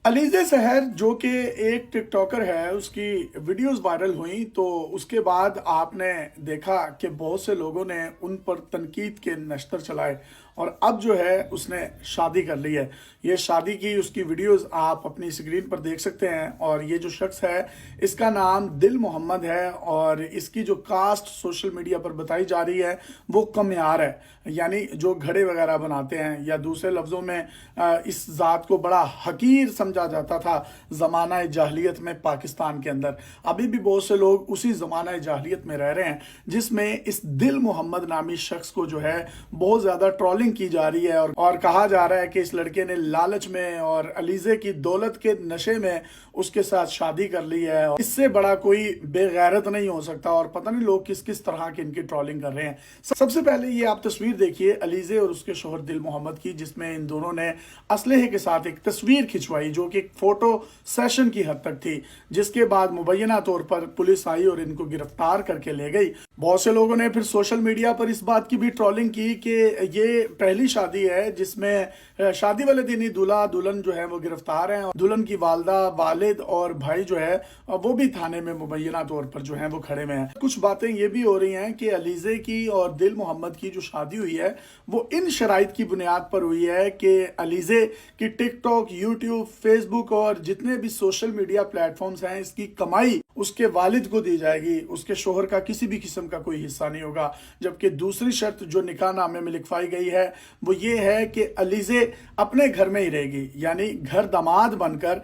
अलीज़े सहर जो कि एक टिकटॉकर है, उसकी वीडियोस वायरल हुई तो उसके बाद आपने देखा कि बहुत से लोगों ने उन पर तनकीद के नश्तर चलाए और अब जो है उसने शादी कर ली है। ये शादी की उसकी वीडियोस आप अपनी स्क्रीन पर देख सकते हैं और ये जो शख्स है इसका नाम दिल मोहम्मद है और इसकी जो कास्ट सोशल मीडिया पर बताई जा रही है वो कमियार है, यानी जो घड़े वगैरह बनाते हैं, या दूसरे लफ्ज़ों में इस ज़ात को बड़ा हकीर समझा जाता था ज़माना जाहलियत में पाकिस्तान के अंदर। अभी भी बहुत से लोग उसी ज़माना जाहलियत में रह रहे हैं जिसमें इस दिल मोहम्मद नामी शख्स को जो है बहुत ज़्यादा ट्रोलिंग की जा रही है और कहा जा रहा है कि इस लड़के ने लालच में और अलीज़े की दौलत के नशे में उसके साथ शादी कर ली है। इससे बड़ा कोई बेगैरत नहीं हो सकता और पता नहीं लोग किस किस तरह की इनकी ट्रोलिंग कर रहे हैं। सबसे पहले ये आप तस्वीर देखिए अलीज़े और उसके शोहर दिल मोहम्मद की, जिसमें इन दोनों ने असलहे के साथ एक तस्वीर खिंचवाई जो कि एक फोटो सेशन की हद तक थी, जिसके बाद मुबैना तौर पर पुलिस आई और इनको गिरफ्तार करके ले गई। बहुत से लोगों ने फिर सोशल मीडिया पर इस बात की भी ट्रोलिंग की कि ये पहली शादी है जिसमें शादी वाले दिन ही दूल्हा दुल्हन जो है वो गिरफ्तार हैं और दुल्हन की वालदा, वालिद और भाई जो है वो भी थाने में मुबैना तौर पर जो है वो खड़े में हैं। कुछ बातें ये भी हो रही हैं कि अलीज़े की और दिल मोहम्मद की जो शादी हुई है वो इन शराइत की बुनियाद पर हुई है कि अलीज़े की टिकटॉक, यूट्यूब, फेसबुक और जितने भी सोशल मीडिया प्लेटफॉर्म्स हैं इसकी कमाई उसके वालिद को दी जाएगी, उसके शोहर का किसी भी किस्म का कोई हिस्सा नहीं होगा। जबकि दूसरी शर्त जो निकाह नामे में लिखवाई गई है वो ये है कि अलीज़े अपने घर में ही रहेगी, यानी घर दामाद बनकर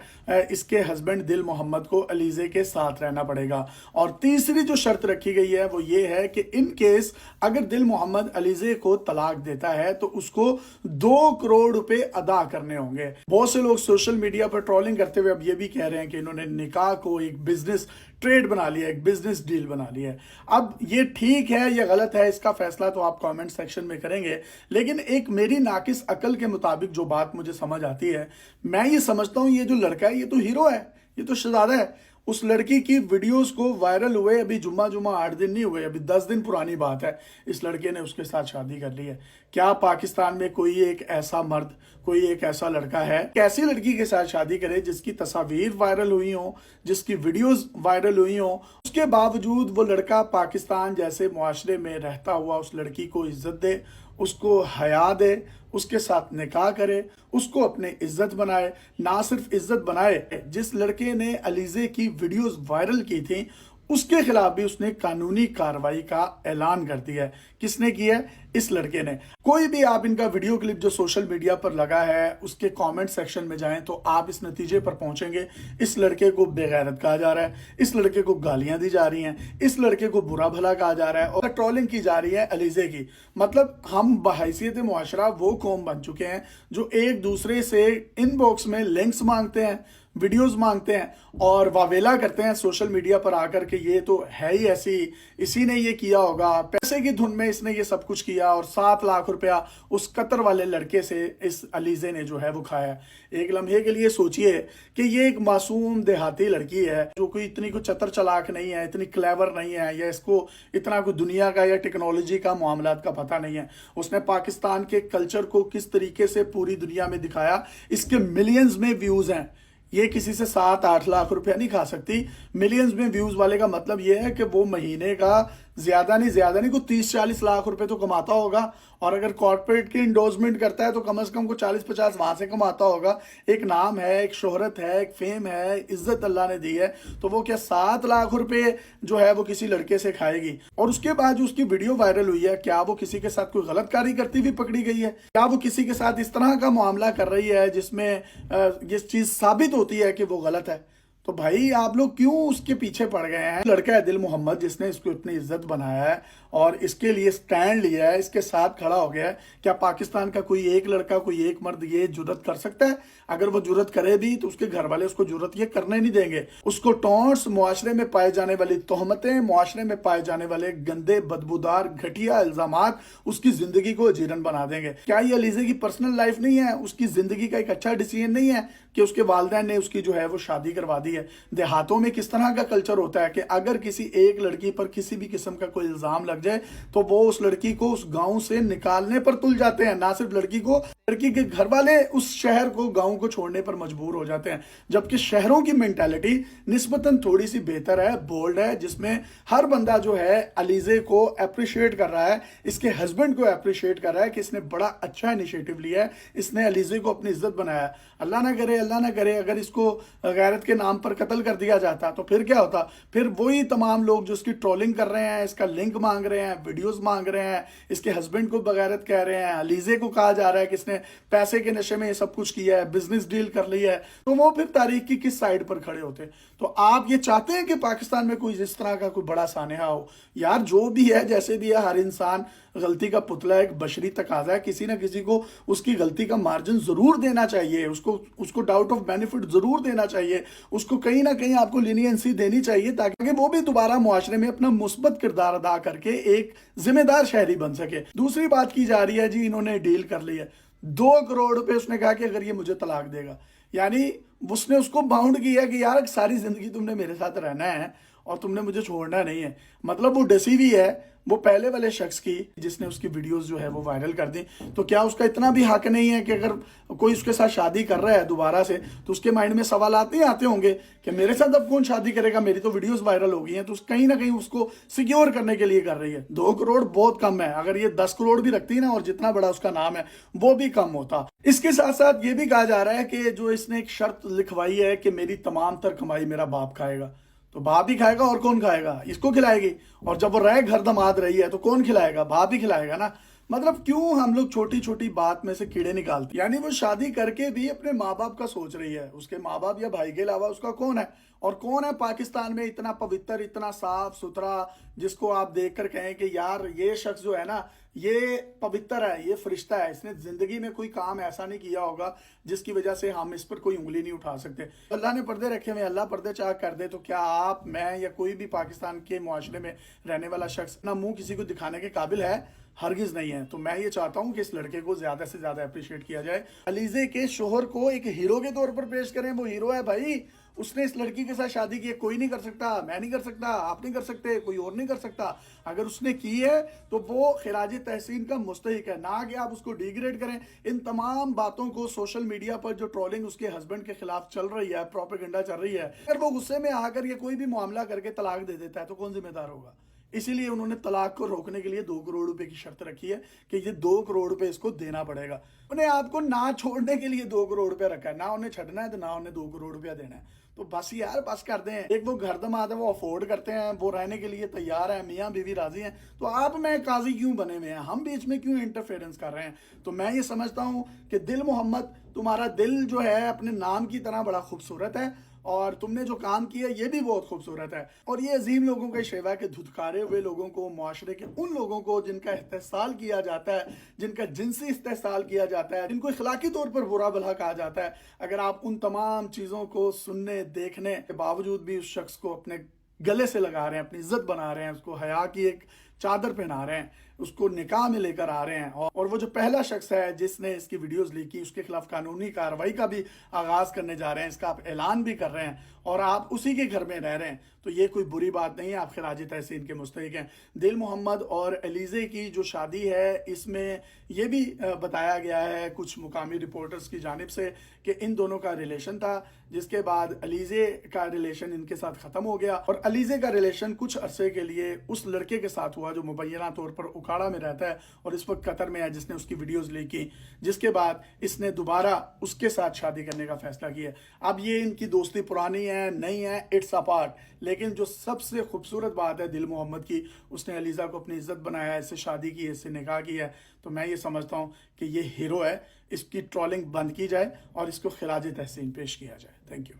इसके हस्बैंड दिल मोहम्मद को अलीज़े के साथ रहना पड़ेगा। और तीसरी जो शर्त रखी गई है वो ये है कि इन केस अगर दिल मोहम्मद अलीज़े को तलाक देता है तो उसको 2 करोड़ रुपए अदा करने होंगे। बहुत से लोग सोशल मीडिया पर ट्रोलिंग करते हुए अब ये भी कह रहे हैं कि इन्होंने निकाह को एक बिजनेस ट्रेड बना लिया, एक बिजनेस डील बना लिया है। अब ये ठीक है या गलत है इसका फैसला तो आप कमेंट सेक्शन में करेंगे, लेकिन एक मेरी नाकिस अकल के मुताबिक जो बात मुझे समझ आती है, मैं ये समझता हूँ ये जो लड़का है ये तो हीरो है, ये तो शहजादा है। उस लड़की की वीडियोस को वायरल हुए अभी जुम्मा 8 दिन नहीं हुए, अभी 10 दिन पुरानी बात है। इस लड़के ने उसके साथ शादी कर ली है। क्या पाकिस्तान में कोई एक ऐसा मर्द, कोई एक ऐसा लड़का है कैसी लड़की के साथ शादी करे जिसकी तस्वीर वायरल हुई हो, जिसकी वीडियोस वायरल हुई हो, उसके बावजूद वो लड़का पाकिस्तान जैसे मुआशरे में रहता हुआ उस लड़की को इज्जत दे, उसको हया दे, उसके साथ निकाह करे, उसको अपने इज्जत बनाए। ना सिर्फ इज्जत बनाए, जिस लड़के ने अलीज़े की वीडियोस वायरल की थी उसके खिलाफ भी उसने कानूनी कार्रवाई का ऐलान कर दिया है। किसने किया है? इस लड़के ने। कोई भी आप इनका वीडियो क्लिप जो सोशल मीडिया पर लगा है उसके कमेंट सेक्शन में जाएं तो आप इस नतीजे पर पहुंचेंगे, इस लड़के को बेगैरत कहा जा रहा है, इस लड़के को गालियां दी जा रही हैं, इस लड़के को बुरा भला कहा जा रहा है और ट्रोलिंग की जा रही है अलीज़े की। मतलब हम बहैसियत मुआशरा वो कौम बन चुके हैं जो एक दूसरे से इनबॉक्स में लिंक्स मांगते हैं, वीडियोस मांगते हैं और वावेला करते हैं सोशल मीडिया पर आकर के ये तो है ही ऐसी, इसी ने ये किया होगा, पैसे की धुन में इसने ये सब कुछ किया और 7 लाख रुपया उस कतर वाले लड़के से इस अलीज़े ने जो है वो खाया। एक लम्हे के लिए सोचिए कि ये एक मासूम देहाती लड़की है जो कोई इतनी कुछ चतर चलाक नहीं है, इतनी क्लेवर नहीं है, या इसको इतना कोई दुनिया का या टेक्नोलॉजी का मामलात का पता नहीं है। उसने पाकिस्तान के कल्चर को किस तरीके से पूरी दुनिया में दिखाया, इसके मिलियंस में व्यूज हैं। ये किसी से 7-8 लाख रुपया नहीं खा सकती। मिलियंस में व्यूज वाले का मतलब ये है कि वो महीने का ज्यादा नहीं कोई 30-40 लाख रुपए तो कमाता होगा, और अगर कॉर्पोरेट की इंडोर्समेंट करता है तो कम से कम को 40-50 वहां से कमाता होगा। एक नाम है, एक शोहरत है, एक फेम है, इज्जत अल्लाह ने दी है, तो वो क्या 7 लाख रुपए जो है वो किसी लड़के से खाएगी? और उसके बाद जो उसकी वीडियो वायरल हुई है, क्या वो किसी के साथ कोई गलत कार्य करती हुई पकड़ी गई है? क्या वो किसी के साथ इस तरह का मामला कर रही है जिसमें ये चीज साबित होती है कि वो गलत है? तो भाई आप लोग क्यों उसके पीछे पड़ गए हैं? लड़का है दिल मोहम्मद जिसने इसको इतनी इज्जत बनाया है और इसके लिए स्टैंड लिया है, इसके साथ खड़ा हो गया है। क्या पाकिस्तान का कोई एक लड़का, कोई एक मर्द ये जुर्रत कर सकता है? अगर वो जुर्रत करे भी तो उसके घर वाले उसको जुर्रत ये करने नहीं देंगे। उसको टॉन्ट्स, मुआशरे में पाए जाने वाली तोहमतें, मुआशरे में पाए जाने वाले गंदे, बदबूदार, घटिया इल्जामात उसकी जिंदगी को अजीरन बना देंगे। क्या ये अलीज़े की पर्सनल लाइफ नहीं है? उसकी जिंदगी का एक अच्छा डिसीजन नहीं है कि उसके वालिदैन ने उसकी जो है वो शादी करवा दी है? देहातों में किस तरह का कल्चर होता है कि अगर किसी एक लड़की पर किसी भी किस्म का कोई इल्जाम लग लग जाए तो वो उस लड़की को उस गांव से निकालने पर तुल जाते हैं। ना सिर्फ लड़की को, लड़की के घर वाले उस शहर को, गांव को छोड़ने पर मजबूर हो जाते हैं। जबकि शहरों की मेंटालिटी निस्बतन थोड़ी सी बेहतर है, बोल्ड है, जिसमें हर बंदा जो है अलीजे को अप्रिशिएट कर रहा है, इसके हस्बैंड को अप्रिशिएट कर रहा है कि इसने बड़ा अच्छा इनिशिएटिव लिया है, इसने अलीजे को अपनी इज्जत बनाया है। अल्लाह ना करे अगर इसको गैरत के नाम पर कत्ल कर दिया जाता तो फिर क्या होता? फिर वही तमाम लोग जो इसकी ट्रोलिंग कर रहे हैं, इसका लिंक मांग रहे हैं, वीडियोस मांग रहे हैं, इसके हस्बैंड को बगैरत कह रहे हैं, अलीजे को कहा जा रहा है कि इसने पैसे के नशे में ये सब कुछ किया है, बिजनेस डील कर ली है, तो वो फिर तारीख की किस साइड पर खड़े होते? तो आप ये चाहते हैं कि पाकिस्तान में कोई इस तरह का कोई बड़ा सानहा हो? यार जो भी है, जैसे भी है, हर इंसान गलती का पुतला है, एक बशरी तकाजा है, किसी ना किसी को उसकी गलती का मार्जिन जरूर देना चाहिए, उसको डाउट ऑफ बेनिफिट जरूर देना चाहिए, उसको कहीं ना कहीं आपको लीनियंसी देनी चाहिए ताकि वो भी दोबारा मुआशरे में अपना मुस्बत किरदार अदा करके एक जिम्मेदार शहरी बन सके। दूसरी बात की जा रही है जी, इन्होंने डील कर ली है 2 करोड़ रुपए। उसने कहा कि अगर ये मुझे तलाक देगा, यानी उसने उसको बाउंड किया कि यार सारी जिंदगी तुमने मेरे साथ रहना है और तुमने मुझे छोड़ना नहीं है। मतलब वो डसी हुई है वो पहले वाले शख्स की, जिसने उसकी वीडियोस जो है वो वायरल कर दी। तो क्या उसका इतना भी हक नहीं है कि अगर कोई उसके साथ शादी कर रहा है दोबारा से, तो उसके माइंड में सवाल नहीं आते होंगे कि मेरे साथ अब कौन शादी करेगा, मेरी तो वीडियोस वायरल हो गई हैं। तो कहीं ना कहीं उसको सिक्योर करने के लिए कर रही है। 2 करोड़ बहुत कम है, अगर ये 10 करोड़ भी रखती ना और जितना बड़ा उसका नाम है वो भी कम होता। इसके साथ साथ ये भी कहा जा रहा है कि जो इसने एक शर्त लिखवाई है कि मेरी तमाम तर कमाई मेरा बाप खाएगा। तो बाप ही खाएगा और कौन खाएगा? इसको खिलाएगी। और जब वो रहे घर दमाद रही है तो कौन खिलाएगा? बाप ही खिलाएगा ना। मतलब क्यों हम लोग छोटी छोटी बात में से कीड़े निकालते? यानी वो शादी करके भी अपने माँ बाप का सोच रही है, उसके माँ बाप या भाई के अलावा उसका कौन है? और कौन है पाकिस्तान में इतना पवित्र, इतना साफ सुथरा, जिसको आप देखकर कहें कि यार ये शख्स जो है ना ये पवित्र है, ये फरिश्ता है, इसने जिंदगी में कोई काम ऐसा नहीं किया होगा जिसकी वजह से हम इस पर कोई उंगली नहीं उठा सकते। अल्लाह ने पर्दे रखे हुए, अल्लाह पर्दे चाक कर दे, तो क्या आप, मैं या कोई भी पाकिस्तान के मुआशरे में रहने वाला शख्स ना मुंह किसी को दिखाने के काबिल है? हरगिज नहीं है। तो मैं ये चाहता हूँ कि इस लड़के को ज्यादा से ज्यादा अप्रिशिएट किया जाए। अलीजे के शोहर को एक हीरो के तौर पर पेश करें। वो हीरो है भाई, उसने इस लड़की के साथ शादी की है। कोई नहीं कर सकता, मैं नहीं कर सकता, आप नहीं कर सकते, कोई और नहीं कर सकता। अगर उसने की है तो वो खिराज तहसीन का मुस्तहिक है, ना कि आप उसको डिग्रेड करें। इन तमाम बातों को सोशल मीडिया पर जो ट्रोलिंग उसके हस्बैंड के खिलाफ चल रही है, प्रोपेगेंडा चल रही है, अगर वो गुस्से में आकर ये कोई भी मामला करके तलाक दे देता है तो कौन जिम्मेदार होगा? इसीलिए उन्होंने तलाक को रोकने के लिए 2 करोड़ रुपए की शर्त रखी है कि ये 2 करोड़ रुपए इसको देना पड़ेगा। उन्हें आपको ना छोड़ने के लिए 2 करोड़ रुपया रखा है, ना उन्हें छड़ना है तो ना उन्हें 2 करोड़ रुपया देना है। तो बस यार बस कर दें। एक वो घर दमाद है, वो अफोर्ड करते हैं, वो रहने के लिए तैयार है, मियाँ बीवी राजी हैं, तो आप मैं काजी क्यों बने हुए हैं? हम बीच में क्यों इंटरफेरेंस कर रहे हैं? तो मैं ये समझता हूँ कि दिल मोहम्मद, तुम्हारा दिल जो है अपने नाम की तरह बड़ा खूबसूरत है और तुमने जो काम किया ये भी बहुत खूबसूरत है। और ये अजीम लोगों के शेवा के धुतकारे हुए लोगों को, मुआशरे के उन लोगों को जिनका इस्तेहसाल किया जाता है, जिनका जिनसी इस्तेहसाल किया जाता है, जिनको इखलाकी तौर पर बुरा भला कहा जाता है, अगर आप उन तमाम चीज़ों को सुनने देखने के बावजूद भी उस शख्स को अपने गले से लगा रहे हैं, अपनी इज्जत बना रहे हैं, उसको हया की एक चादर पहना रहे हैं, उसको निकाह में लेकर आ रहे हैं, और वो जो पहला शख्स है जिसने इसकी वीडियोस लीक की उसके खिलाफ कानूनी कार्रवाई का भी आगाज करने जा रहे हैं, इसका आप ऐलान भी कर रहे हैं और आप उसी के घर में रह रहे हैं, तो ये कोई बुरी बात नहीं है। आप खिराज तहसीन के मुस्तहिक हैं। दिल मोहम्मद और अलीजे की जो शादी है इसमें यह भी बताया गया है कुछ मुकामी रिपोर्टर्स की जानिब से कि इन दोनों का रिलेशन था, जिसके बाद अलीजे का रिलेशन इनके साथ ख़त्म हो गया और अलीजे का रिलेशन कुछ अरसे के लिए उस लड़के के साथ हुआ जो मुबैना तौर पर उकाड़ा में रहता है और इस वक्त कतर में है, जिसने उसकी वीडियोज़ लीक की, जिसके बाद इसने दोबारा उसके साथ शादी करने का फैसला किया। अब ये इनकी दोस्ती पुरानी है नहीं है, इट्स अपार्ट। लेकिन जो सबसे खूबसूरत बात है दिल मोहम्मद की, उसने अलीजा को अपनी इज्जत बनाया, इससे शादी की, इससे निकाह की है। तो मैं ये समझता हूँ कि ये हीरो है, इसकी ट्रोलिंग बंद की जाए और इसको खिराज तहसीन पेश किया जाए। Thank you.